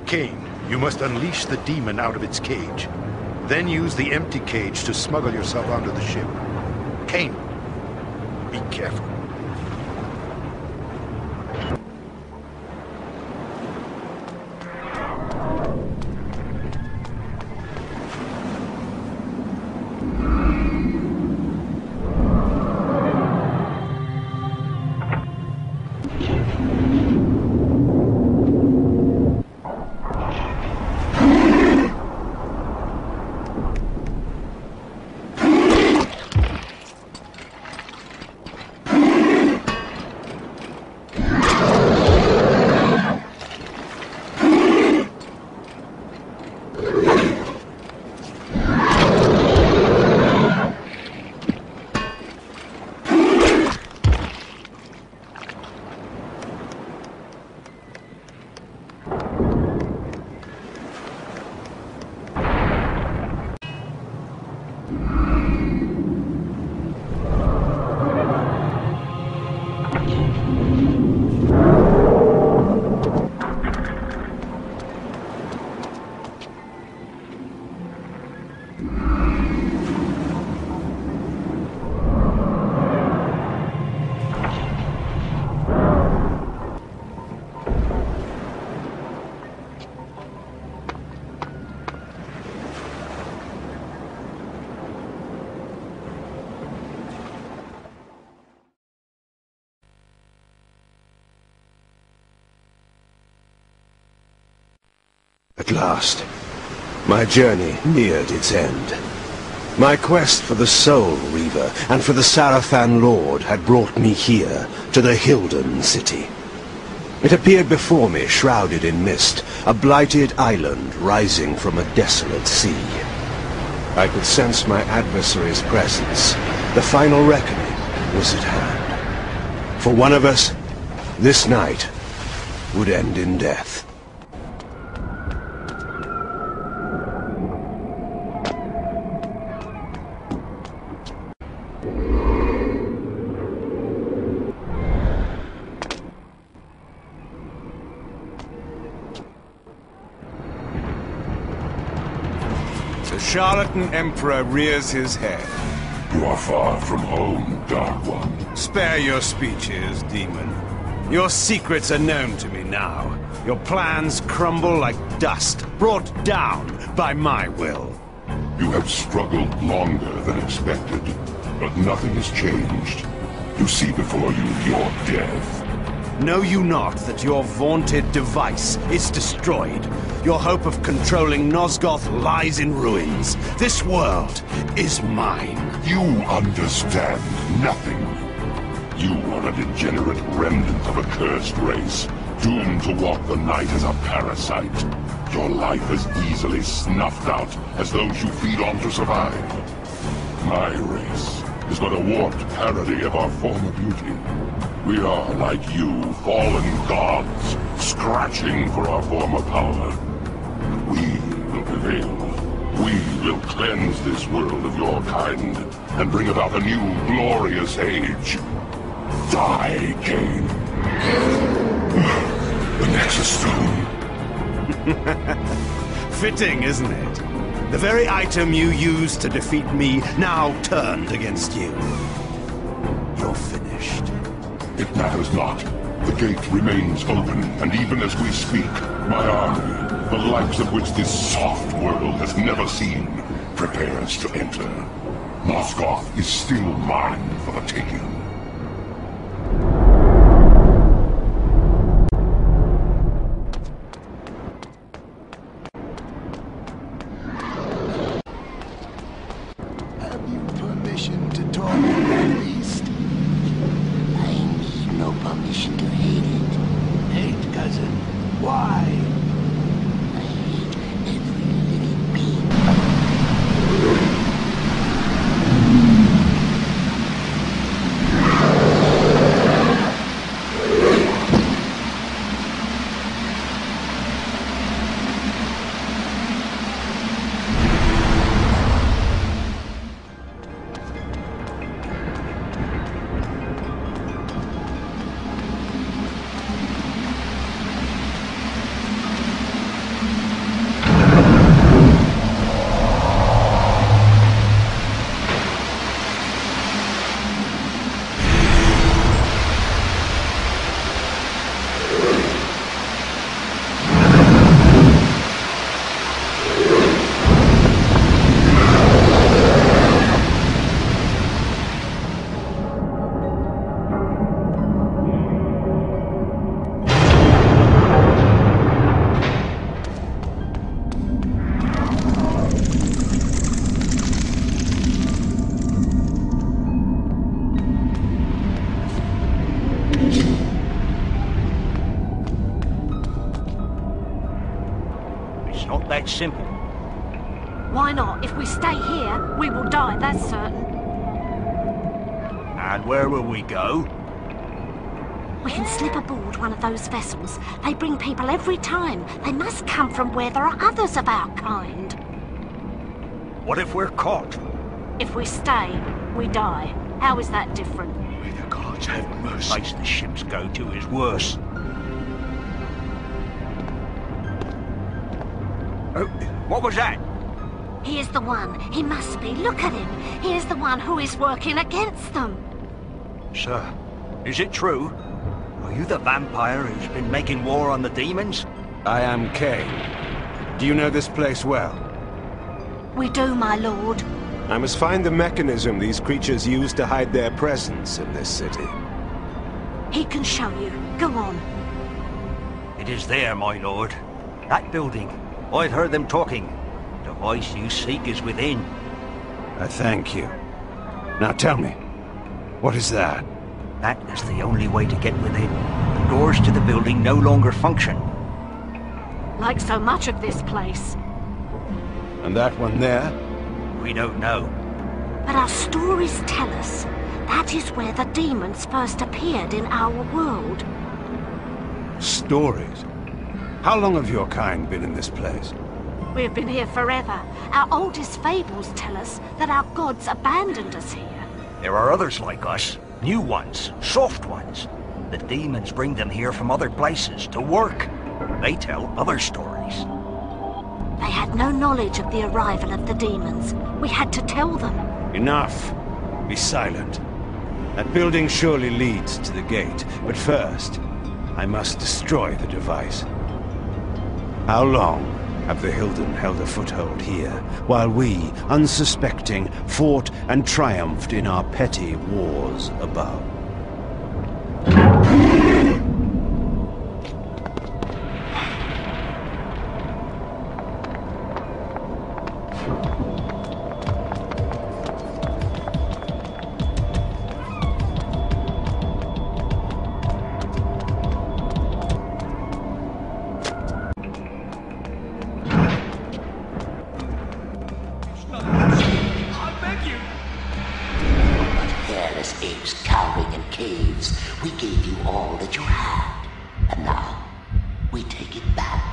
Kain, you must unleash the demon out of its cage. Then use the empty cage to smuggle yourself onto the ship. Kain, be careful. At last, my journey neared its end. My quest for the Soul Reaver and for the Sarathan Lord had brought me here, to the Hilden city. It appeared before me, shrouded in mist, a blighted island rising from a desolate sea. I could sense my adversary's presence. The final reckoning was at hand. For one of us, this night would end in death. The charlatan Emperor rears his head. You are far from home, Dark One. Spare your speeches, demon. Your secrets are known to me now. Your plans crumble like dust, brought down by my will. You have struggled longer than expected, but nothing has changed. You see before you your death. Know you not that your vaunted device is destroyed? Your hope of controlling Nosgoth lies in ruins. This world is mine. You understand nothing. You are a degenerate remnant of a cursed race, doomed to walk the night as a parasite. Your life as easily snuffed out as those you feed on to survive. My race is but a warped parody of our former beauty. We are, like you, fallen gods, scratching for our former power. We will prevail. We will cleanse this world of your kind, and bring about a new, glorious age. Die, Kain. The Nexus Stone. Fitting, isn't it? The very item you used to defeat me now turned against you. You're finished. It matters not. The gate remains open, and even as we speak, my army, the likes of which this soft world has never seen, prepares to enter. Nosgoth is still mine for the taking. Have you permission to talk to the beast? I need no permission to hate it. Hate, cousin? Why? I hate every living being. Not that simple. Why not? If we stay here, we will die, that's certain. And where will we go? We can slip aboard one of those vessels. They bring people every time. They must come from where there are others of our kind. What if we're caught? If we stay, we die. How is that different? May the gods have The mercy. place the ships go to is worse. What was that? He is the one. He must be. Look at him. He is the one who is working against them. Sir, is it true? Are you the vampire who's been making war on the demons? I am Kain. Do you know this place well? We do, my lord. I must find the mechanism these creatures use to hide their presence in this city. He can show you. Go on. It is there, my lord. That building. I've heard them talking. The voice you seek is within. I thank you. Now tell me, what is that? That is the only way to get within. The doors to the building no longer function. Like so much of this place. And that one there? We don't know. But our stories tell us that is where the demons first appeared in our world. Stories? How long have your kind been in this place? We have been here forever. Our oldest fables tell us that our gods abandoned us here. There are others like us. New ones. Soft ones. The demons bring them here from other places to work. They tell other stories. They had no knowledge of the arrival of the demons. We had to tell them. Enough. Be silent. That building surely leads to the gate, but first, I must destroy the device. How long have the Hilden held a foothold here, while we, unsuspecting, fought and triumphed in our petty wars above. Apes cowering in caves. We gave you all that you had. And now, we take it back.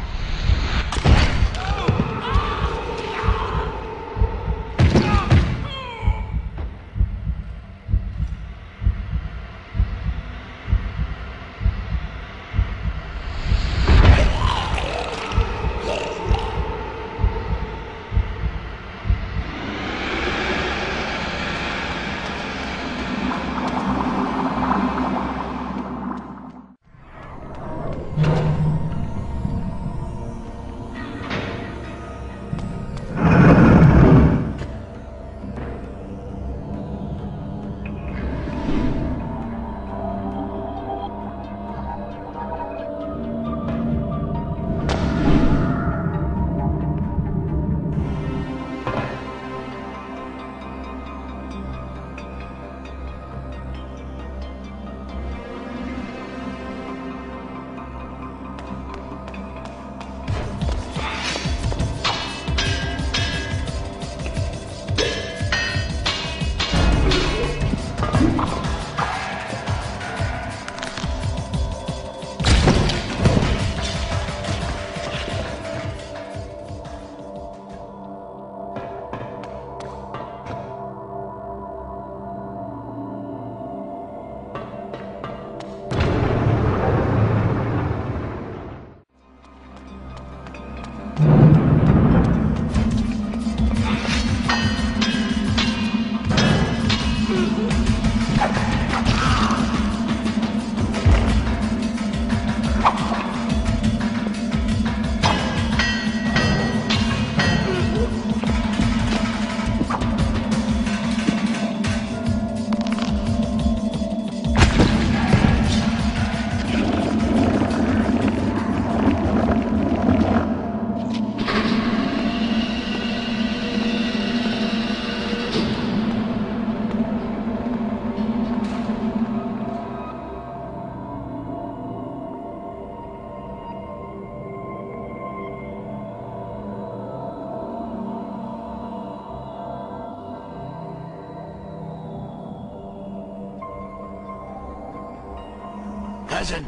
Cousin,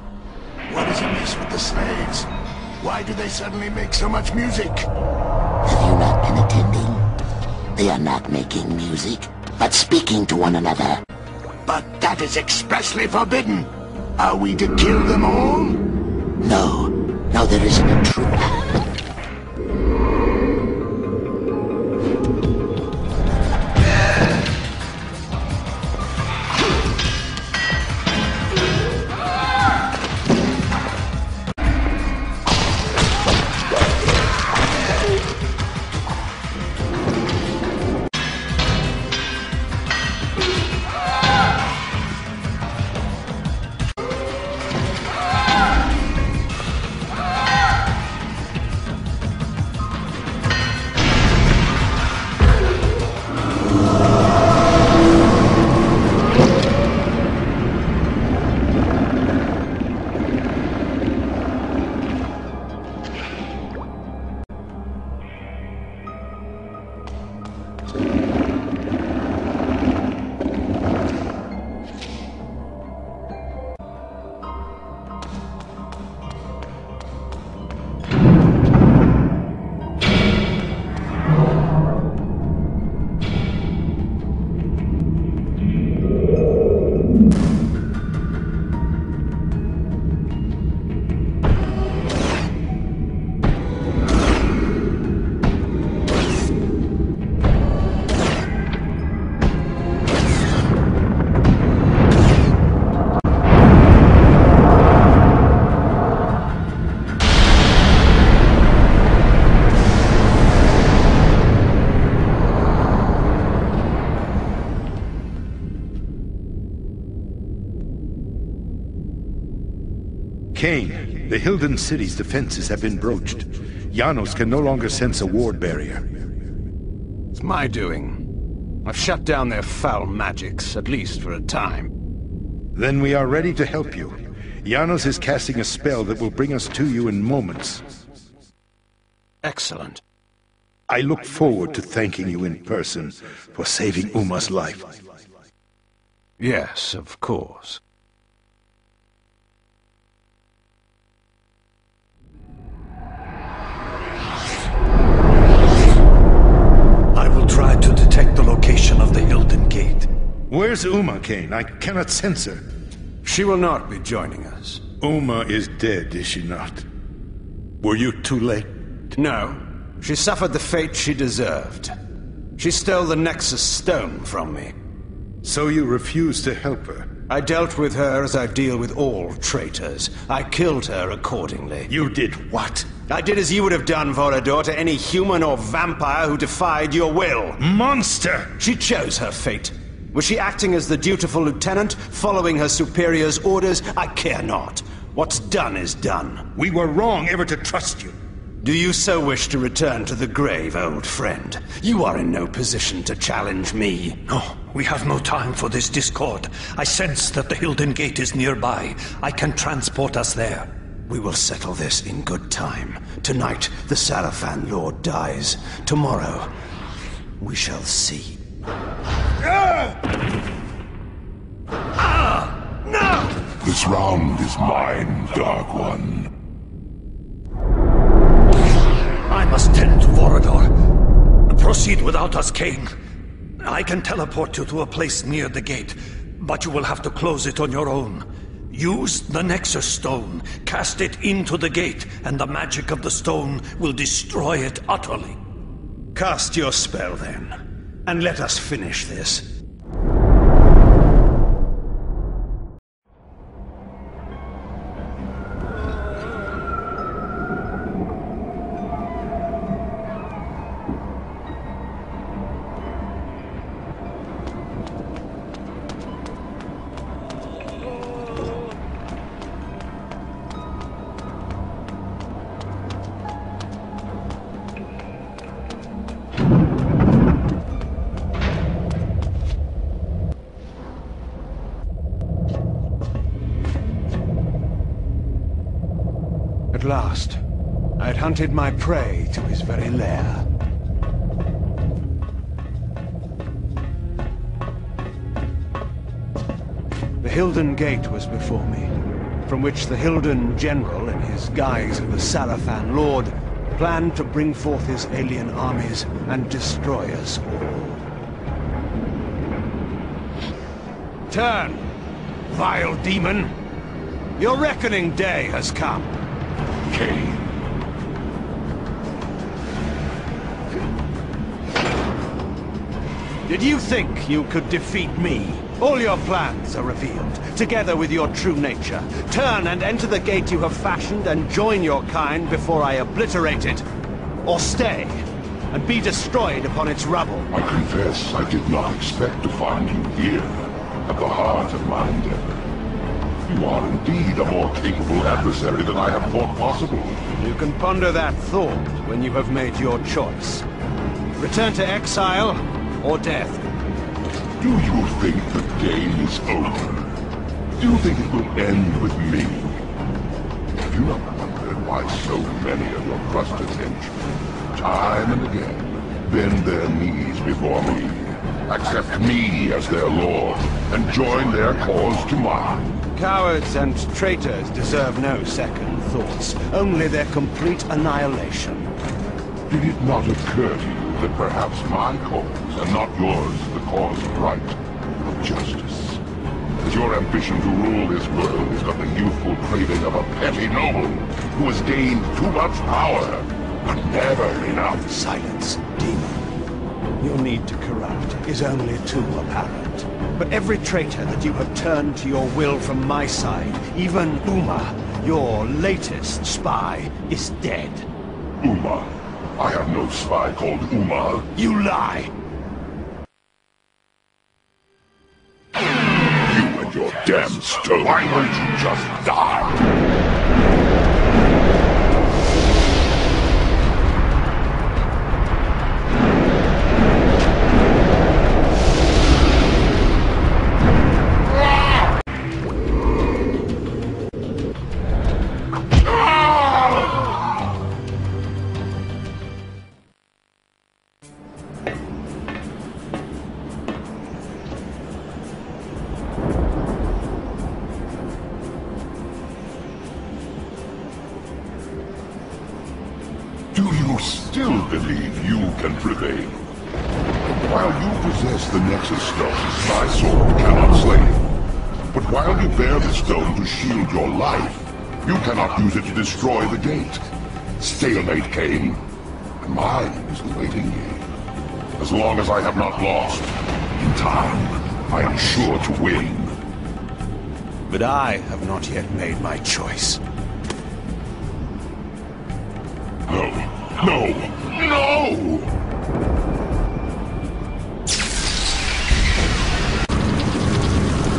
what is amiss with the slaves? Why do they suddenly make so much music? Have you not been attending? They are not making music, but speaking to one another. But that is expressly forbidden. Are we to kill them all? No. No, there isn't a truth. The Hilden city's defenses have been broached. Janos can no longer sense a ward barrier. It's my doing. I've shut down their foul magics, at least for a time. Then we are ready to help you. Janos is casting a spell that will bring us to you in moments. Excellent. I look forward to thanking you in person for saving Uma's life. Yes, of course. I will try to detect the location of the Hilden Gate. Where's Uma, Kain? I cannot sense her. She will not be joining us. Uma is dead, is she not? Were you too late? No. She suffered the fate she deserved. She stole the Nexus Stone from me. So you refused to help her? I dealt with her as I deal with all traitors. I killed her accordingly. You did what? I did as you would have done, Vorador, to any human or vampire who defied your will. Monster! She chose her fate. Was she acting as the dutiful lieutenant, following her superior's orders? I care not. What's done is done. We were wrong ever to trust you. Do you so wish to return to the grave, old friend? You are in no position to challenge me. No, we have no time for this discord. I sense that the Hilden Gate is nearby. I can transport us there. We will settle this in good time. Tonight, the Sarafan Lord dies. Tomorrow, we shall see. No! This round is mine, Dark One. I must tend to Vorador. Proceed without us, Kain. I can teleport you to a place near the gate, but you will have to close it on your own. Use the Nexus Stone, cast it into the gate, and the magic of the stone will destroy it utterly. Cast your spell, then, and let us finish this. At last, I had hunted my prey to his very lair. The Hilden Gate was before me, from which the Hilden General, in his guise of the Sarafan Lord, planned to bring forth his alien armies and destroy us all. Turn, vile demon! Your reckoning day has come. Kain. Did you think you could defeat me? All your plans are revealed, together with your true nature. Turn and enter the gate you have fashioned and join your kind before I obliterate it. Or stay, and be destroyed upon its rubble. I confess I did not expect to find you here, at the heart of my endeavor. You are indeed a more capable adversary than I have thought possible. You can ponder that thought when you have made your choice. Return to exile, or death. Do you think the game is over? Do you think it will end with me? Have you not wondered why so many of your trusted henchmen, time and again, bend their knees before me, accept me as their lord, and join their cause to mine? Cowards and traitors deserve no second thoughts, only their complete annihilation. Did it not occur to you that perhaps my cause, and not yours, is the cause of right, of justice? That your ambition to rule this world is but the youthful craving of a petty noble who has gained too much power, but never enough? Silence, demon. Your need to corrupt is only too apparent. But every traitor that you have turned to your will from my side, even Uma, your latest spy, is dead. Uma? I have no spy called Uma. You lie! You and your damn stone. Why won't you just die? You still believe you can prevail. While you possess the Nexus Stones, my sword cannot slay you. But while you bear the stone to shield your life, you cannot use it to destroy the gate. Stalemate, Kain. And mine is awaiting me. As long as I have not lost, in time, I am sure to win. But I have not yet made my choice. No. No! No!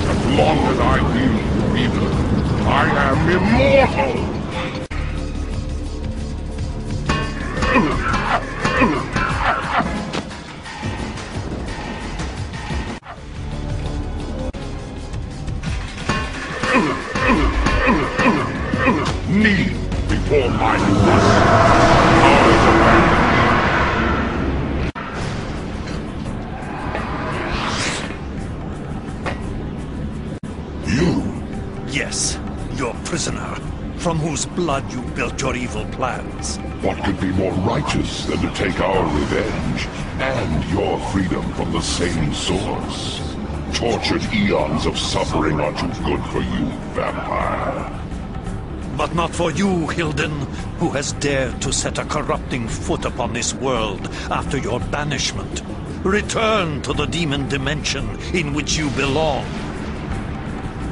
As long as I wield Reaver, I am immortal! Kneel before my Yes, your prisoner, from whose blood you built your evil plans. What could be more righteous than to take our revenge and your freedom from the same source? Tortured eons of suffering are too good for you, vampire. But not for you, Hilden, who has dared to set a corrupting foot upon this world after your banishment. Return to the demon dimension in which you belong.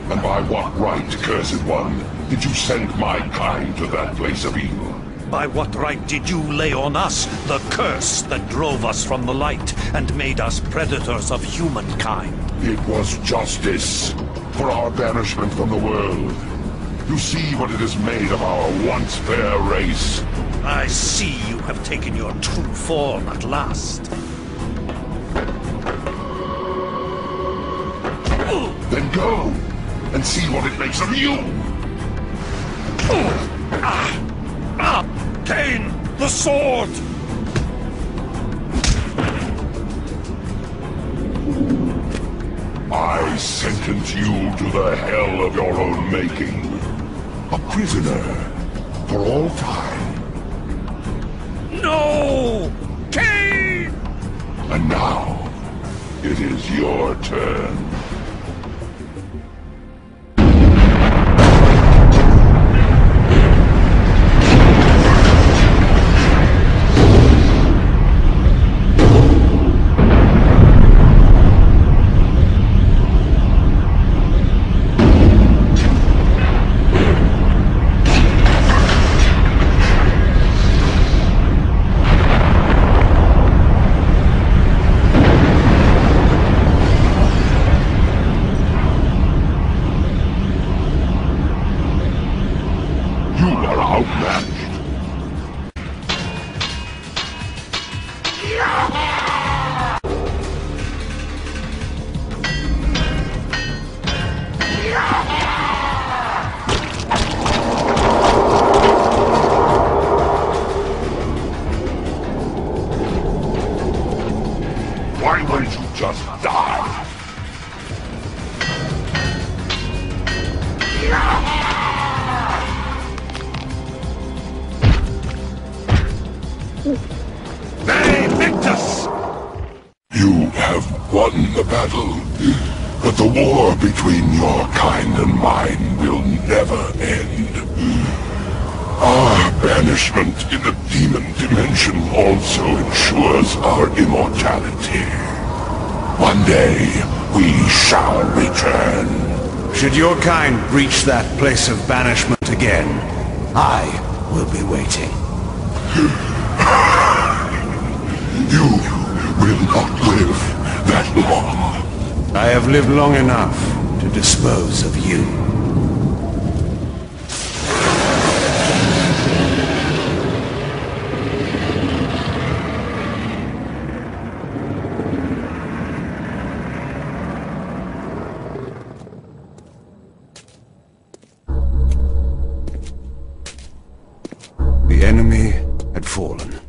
And by what right, Cursed One, did you send my kind to that place of evil? By what right did you lay on us the curse that drove us from the light and made us predators of humankind? It was justice for our banishment from the world. You see what it has made of our once fair race. I see you have taken your true form at last. Then go and see what it makes of you! Kain, the sword! I sentence you to the hell of your own making. A prisoner for all time. No! Kain! And now, it is your turn. Why wouldn't you just die? They picked us! You have won the battle, but the war between your kind and mine will never end. Our banishment in the demon dimension also ensures our immortality. One day, we shall return. Should your kind reach that place of banishment again, I will be waiting. You will not live that long. I have lived long enough to dispose of you. The enemy had fallen.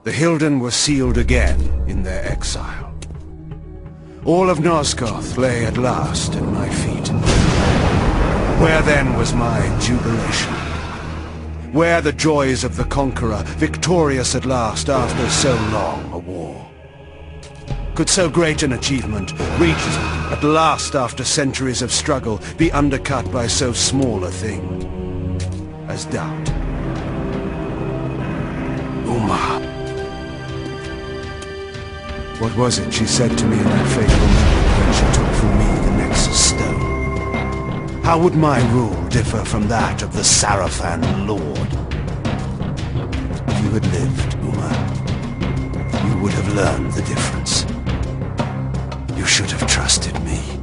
The Hilden were sealed again in their exile. All of Nosgoth lay at last at my feet. Where then was my jubilation? Where the joys of the conqueror, victorious at last after so long a war? Could so great an achievement, reached at last after centuries of struggle, be undercut by so small a thing as doubt? Uma. What was it she said to me in that fateful moment when she took from me the Nexus Stone? How would my rule differ from that of the Sarafan Lord? If you had lived, Uma, you would have learned the difference. You should have trusted me.